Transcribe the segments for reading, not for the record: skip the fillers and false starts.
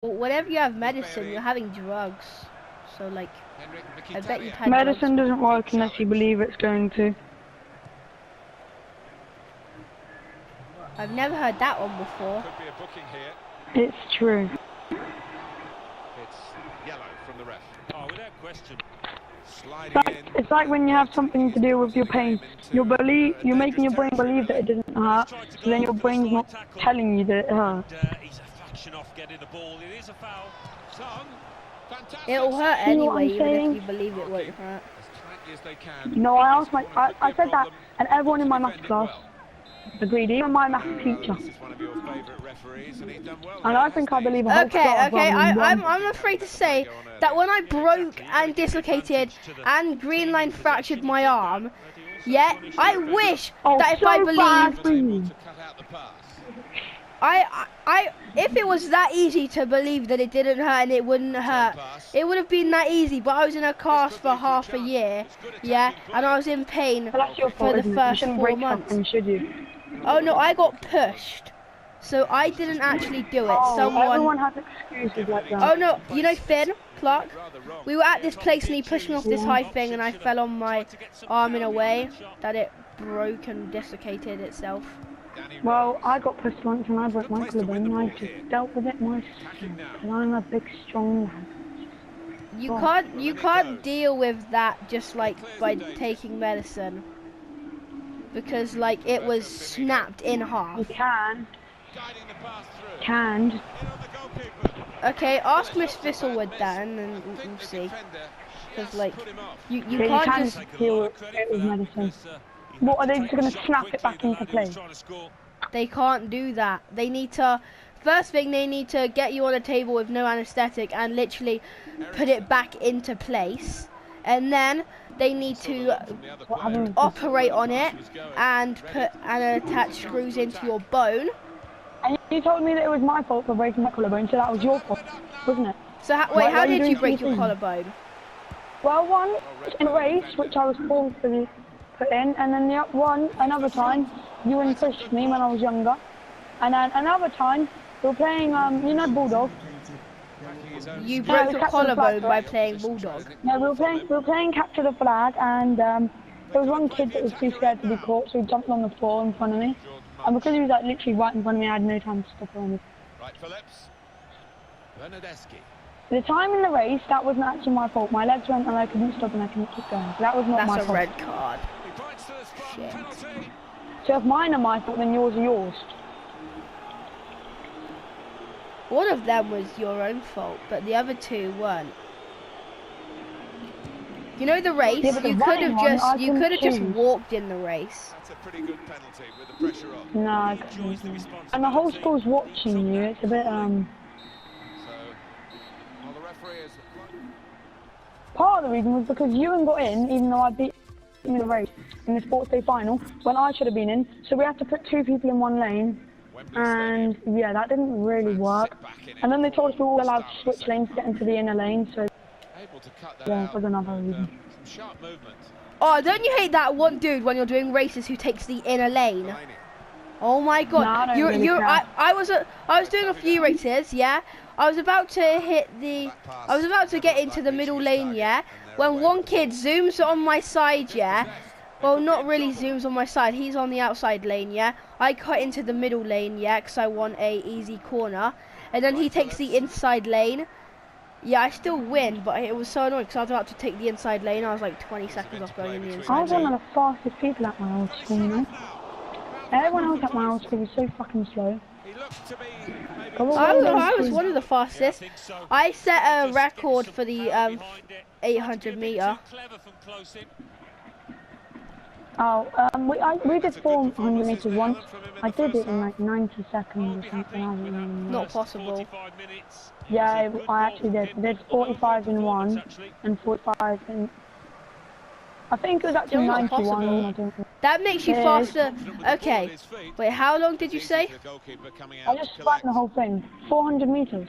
whenever you have medicine, you're having drugs. So like, I bet you've had medicine drugs. doesn't work unless you believe it's going to. I've never heard that one before. Could be a booking here. It's true. It's yellow from the ref. Oh, without question. It's like when you have something to do with your pain. You're making your brain believe that it doesn't hurt, so then your brain's not telling you that it hurts. He's a fraction off getting the ball. It is a foul. It'll hurt anyway, even if you believe it won't hurt. No, I said that, and everyone in my maths class agreed, even my maths teacher. And I think I believe a whole Okay, I'm afraid to say that when I broke and dislocated and green line fractured my arm, yeah, I wish that if I believed, if it was that easy to believe that it didn't hurt and it wouldn't hurt, it would have been that easy. But I was in a cast for half a year, yeah, and I was in pain for the first 4 months. Should you? Oh no, I got pushed. So I didn't actually do it. Everyone has excuses like that. Oh no, you know Finn, Clark? We were at this place and he pushed me off this high thing and I fell on my arm in a way that it broke and dislocated itself. Well, I got pushed once and I broke my collarbone and I just dealt with it myself. And I'm a big, strong lad. You can't deal with that just like by taking medicine. Because like it was snapped in half. You can. Okay, ask Miss Thistlewood then, and we'll see. Because like, you can't just deal it with medicine. What, are they just going to snap it back into place? They can't do that. They need to, first thing they need to get you on a table with no anesthetic and literally put it back into place. And then they need to operate on it and attach screws into your bone. And you told me that it was my fault for breaking my collarbone, so that was your fault, wasn't it? So wait, how did you break your collarbone? Well, one in a race, which I was forced to put in, and then another time, you wouldn't push me when I was younger. And then another time, we were playing, you know, Bulldog. You broke your collarbone by playing Bulldog? No, we were playing Capture the Flag, and there was one kid that was too scared to be caught, so he jumped on the floor in front of me. And because he was like literally right in front of me, I had no time to stop or anything. Right, Phillips. Bernadeschi. The time in the race, that wasn't actually my fault. My legs went and I couldn't stop and I couldn't keep going. So that was not my fault. That's a red card. Shit. So if mine are my fault, then yours are yours. One of them was your own fault, but the other two weren't. You know the race? Yeah, you could have just walked in the race. That's a pretty good penalty with the pressure on. No, I couldn't. And the whole school's watching you. It's a bit So, well, the referee is... Part of the reason was because Ewan got in, even though I beat him in the race in the sports day final, when I should have been in. So we had to put 2 people in one lane. And yeah, that didn't really work. And then they told us we were all allowed to switch lanes to get into the inner lane. So yeah, that was another reason. Oh, don't you hate that one dude when you're doing races who takes the inner lane? Oh my god! No, I was doing a few races, yeah. I was about to get into the middle lane, yeah. When one kid zooms on my side, yeah. Well, not really zooms on my side. He's on the outside lane, yeah. I cut into the middle lane, yeah, because I want a easy corner. And then he takes the inside lane. Yeah, I still win, but it was so annoying because I was about to take the inside lane. I was like 20 seconds off going in the inside I was one of the fastest people at my old school, you know. Everyone else at my old school was so fucking slow. I was one of the fastest. I set a record for the 800 meter. Oh, we did 400 meters once. I did it in like 90 seconds or something. I don't know. Not possible. Yeah, I actually did. I did 45 in one and 45 in... I think it was actually 91. I don't know. That makes you faster. Okay. Wait, how long did you say? I just spiked the whole thing. 400 meters.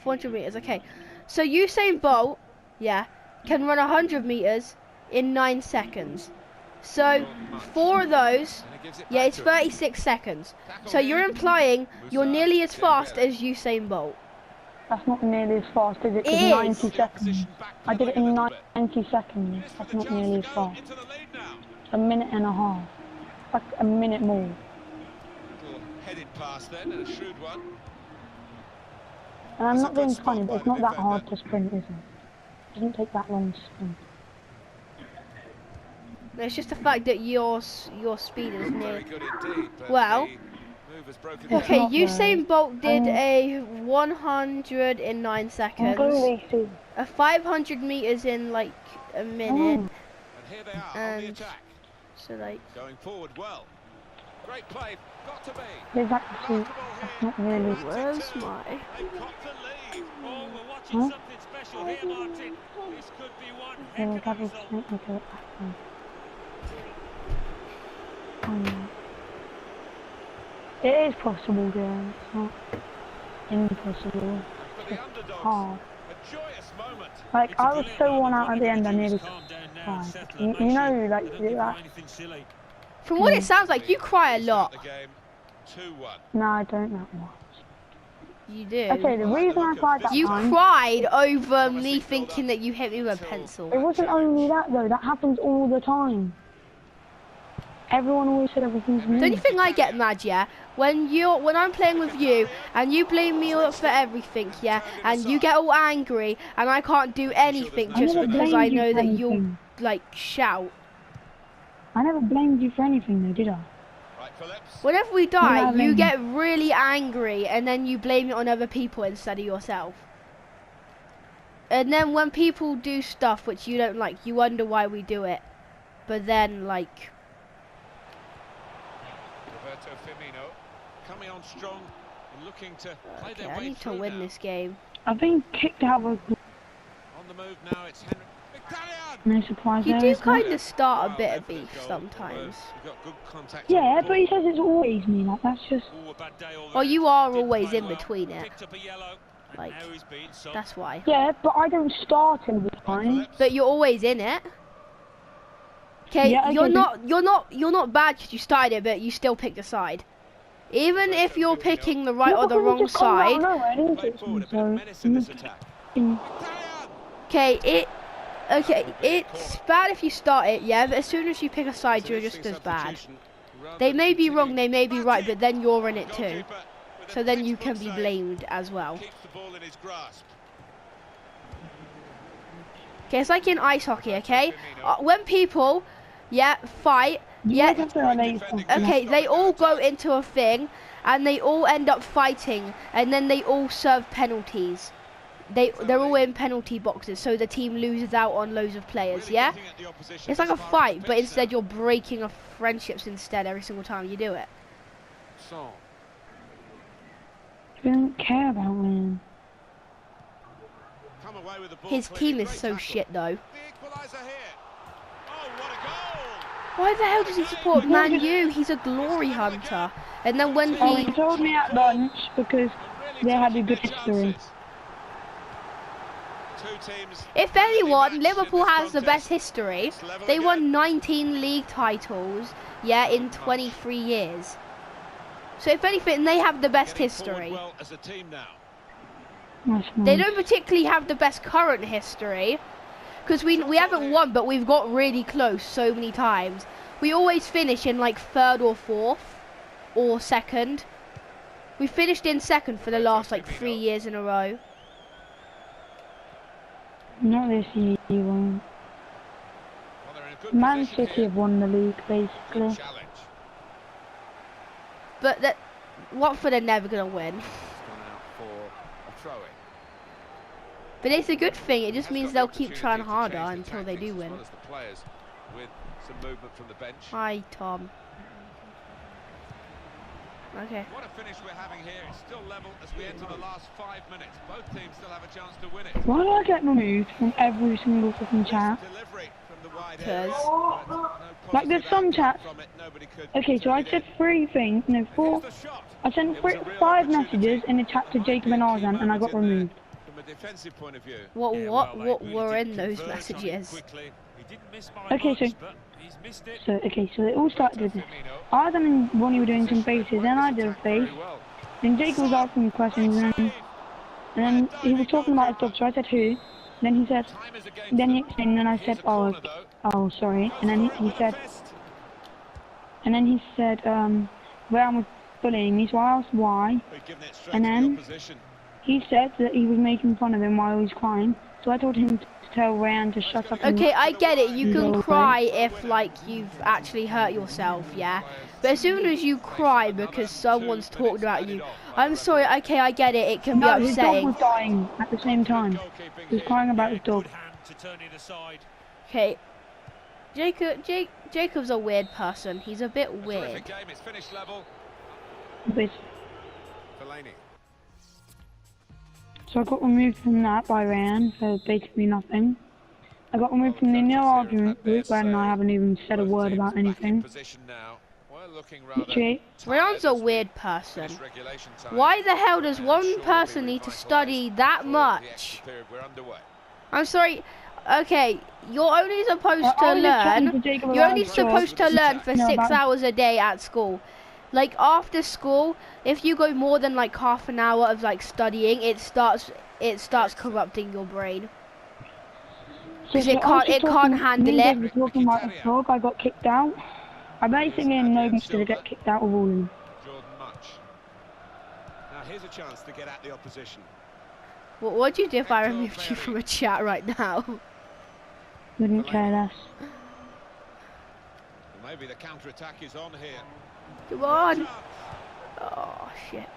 400 meters, okay. So Usain Bolt, yeah, can run 100 meters in 9 seconds. So 4 of those, yeah, it's 36 seconds. So you're implying you're nearly as fast as Usain Bolt. That's not nearly as fast, is it? 'Cause It is. 90 seconds. I did it in 90 seconds. That's not nearly as fast. A minute and a half. Like a minute more. Headed pass then, and a shrewd one. And I'm not being funny, but it's not that hard to sprint, is it? It doesn't take that long to sprint. No, it's just the fact that your speed is near. Very good indeed, but Well, the move has broken okay, down. Usain Bolt did a 100 in 9 seconds, a 500 meters in like a minute, And here they are on the and attack. so like. Going forward well. Great play. Got to be. There's actually, that's not really. Where's my? They've got to lead. Oh, we're watching something special here, Martin. This could be one heck of a result. It is possible, Darren. It's not impossible. For the underdogs, Hard. a joyous moment. Like, I was so worn out at the end, I nearly Calm down now, cried. settle You the match. know, like, Don't give them that. anything silly. From what it sounds like, you cry a lot. Start the game 2-1. No, I don't that much. You do. Okay, the reason I cried that You time, cried over me thinking that you hit me with a pencil. it wasn't only that though, that happens all the time. Everyone always said everything's The only me. thing I get mad, yeah, when I'm playing with you and you blame me for everything, yeah, and you get all angry and I can't do anything just never because blamed I you know for that you'll anything. like shout. I never blamed you for anything though, did I? Right, Phillips. Whenever we die, Yeah, you then- get really angry and then you blame it on other people instead of yourself. And then when people do stuff which you don't like, you wonder why we do it. But then, like, Roberto Firmino coming on strong and looking to play okay, their I way need to through win now. this game. I've been kicked out of On the move now, it's Henry. Mkhitaryan! no surprise You there. do is there? kind of start a Wow, bit of definite beef goal, sometimes. although you've got good contact on Yeah, the but he ball. says it's always me, like that's just... Oh, a bad day already. Well, you are Didn't always play in well. between it. Picked up a yellow, and Like, now he's being subbed. that's why. Yeah, but I don't start all the time. But you're always in it. Okay, Yeah, okay, you're but- not bad because you started it, but you still picked a side. Even if you're picking the right Yeah, or the because it wrong just comes out of side, nowhere, didn't Played it? forward, a bit of So, menace in this attack. in- Mkhitaryan! okay, it's bad if you start it, yeah, but as soon as you pick a side, you're just as bad. They may be wrong, they may be right, but then you're in it too. So then you can be blamed as well. Keeps the ball in his grasp. Okay, it's like in ice hockey, okay? When people, yeah, fight, yeah, that's what I like something. okay, they all go into a thing, and they all end up fighting, and then they all serve penalties. They're all in penalty boxes, so the team loses out on loads of players, Really yeah? getting at the opposition It's like as a far as fight, the but pitch instead now. you're breaking off friendships instead every single time you do it. Son. We don't care about winning. Come away with the ball His clearly. team is Great so tackle. shit though. The equaliser here. Oh, what a goal! Why the hell does he support Man U? He's a glory hunter. And then when Oh, he... he told me at lunch because Really they had a taking good their history. chances. Two teams If evenly anyone, matched Liverpool in this has the best contest. history. It's level They again. won 19 league titles, yeah, in 23 years. So if anything, they have the best Getting forward history. well as a team now. That's They nice. don't particularly have the best current history, because we haven't won, but we've got really close so many times. We always finish in like third or fourth, or second. We finished in second for the last like 3 years in a row. Not this year, you won't. Well, they're in a good Man position City here. have won the league, Good basically. challenge. But that Watford are never gonna win. It's gone out for a throw-in. But it's a good thing. It just Has means got they'll the keep trying opportunity to harder change the until they do tactics win. as well as the players with some movement from the bench. Hi, Tom. Okay. What a finish we're having here. It's still level as we enter the last 5 minutes. Both teams still have a chance to win it. Why do I get removed from every single fucking chat? Delivery from the wide Because- area. But no Like, there's positive some outcome chats. from it. Nobody could Okay, so I said 3 things, no, 4. Here's the shot. I sent It was a real 5 opportunity. messages in the chat to Might Jacob be a and key Arzan, and I moment got in there removed. From a defensive point of view. What were in those messages? Okay, so- So it all started with this. Arzan and Ronnie were doing some faces, then I did a face, Very well. then Jacob was asking me questions, and And then he was talking about his dog, so I said who? Then he said, then he explained, and I said, oh, sorry. And then he said, where I was bullying me, so I asked why. And then he said that he was making fun of him while he was crying. So I told him to tell Ryan to shut up. Okay, I get it. You can cry if, like, you've actually hurt yourself, yeah? But as soon as you cry because someone's talked about you, I'm sorry, okay, I get it. It can be upsetting. His dog was dying at the same time. He was crying about his dog. Okay. Jacob's a weird person. He's a bit weird. So I got removed from that by Ryan for basically nothing. I got removed from the no argument group when I haven't even said a word about anything. Ryan's a weird person. Why the hell does one person need to study that much? I'm sorry. Okay, you're only supposed to learn. You're only supposed to learn for 6 hours a day at school. Like after school, if you go more than like half an hour of like studying, it starts corrupting your brain because it can't handle it. Talking about the dog, I got kicked out. I basically didn't know to get kicked out of all of them. Now here's a chance to get at the opposition. What'd you do if I removed you from a chat right now? Wouldn't care less. Maybe the counter-attack is on here. Come on. Oh, shit.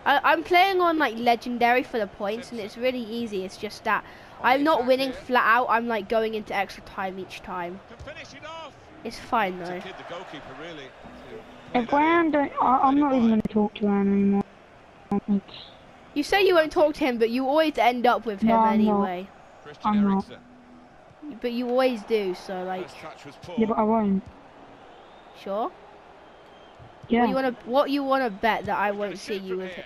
I'm playing on, like, Legendary for the points, and it's really easy. It's just that I'm not winning flat out. I'm, like, going into extra time each time. It's fine, though. If Ryan don't... I'm not even going to talk to Ryan anymore. You say you won't talk to him, but you always end up with him anyway. I'm not. But you always do, so, like... Yeah, but I won't. Sure? Yeah. What you wanna bet that I won't see you with him?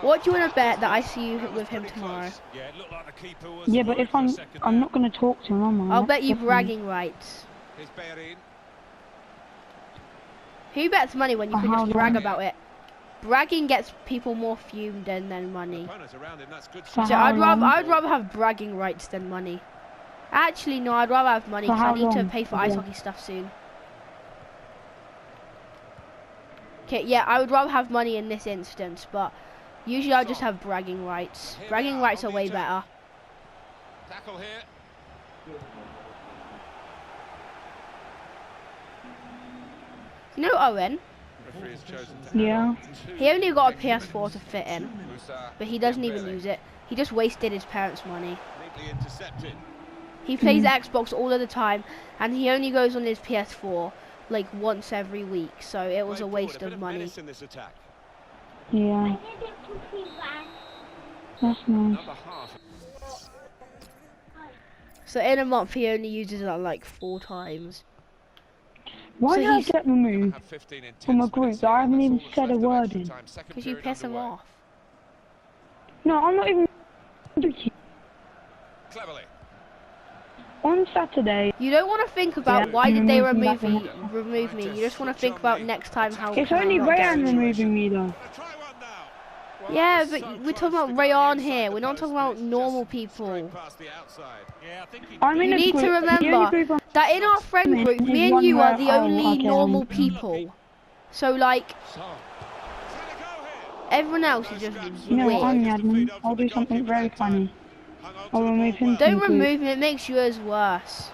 What do you wanna bet that I see you with him tomorrow? Yeah, but if I'm not gonna talk to him, am I? I'll bet you bragging rights. Who bets money when you can just brag about it? Bragging gets people more fumed than money. So I'd rather have bragging rights than money. Actually, no, I'd rather have money because I need to pay for ice hockey stuff soon. Okay, yeah, I would rather have money in this instance, but usually I'll just have bragging rights. Bragging rights are way better. Tackle here. You know Owen? Yeah. He only got a PS4 to fit in, but he doesn't even use it. He just wasted his parents' money. He plays Xbox all of the time, and he only goes on his PS4 like once every week, so it was a waste of money. Yeah. That's nice. So in a month he only uses it like 4 times. Why did I get removed from a group that I haven't even said a word in? Because you piss him off. No, I'm not even... On Saturday... You don't want to think about why did they remove me. You just want to think about next time how... It's only Rayan removing me though. Yeah, but we're talking about Rayan here. We're not talking about normal people. You need to remember that in our friend group, me and you are the only normal people. So like, everyone else is just weird. You know what, I'm the admin. I'll do something very funny. I'll remove him. Don't remove him, it makes yours worse.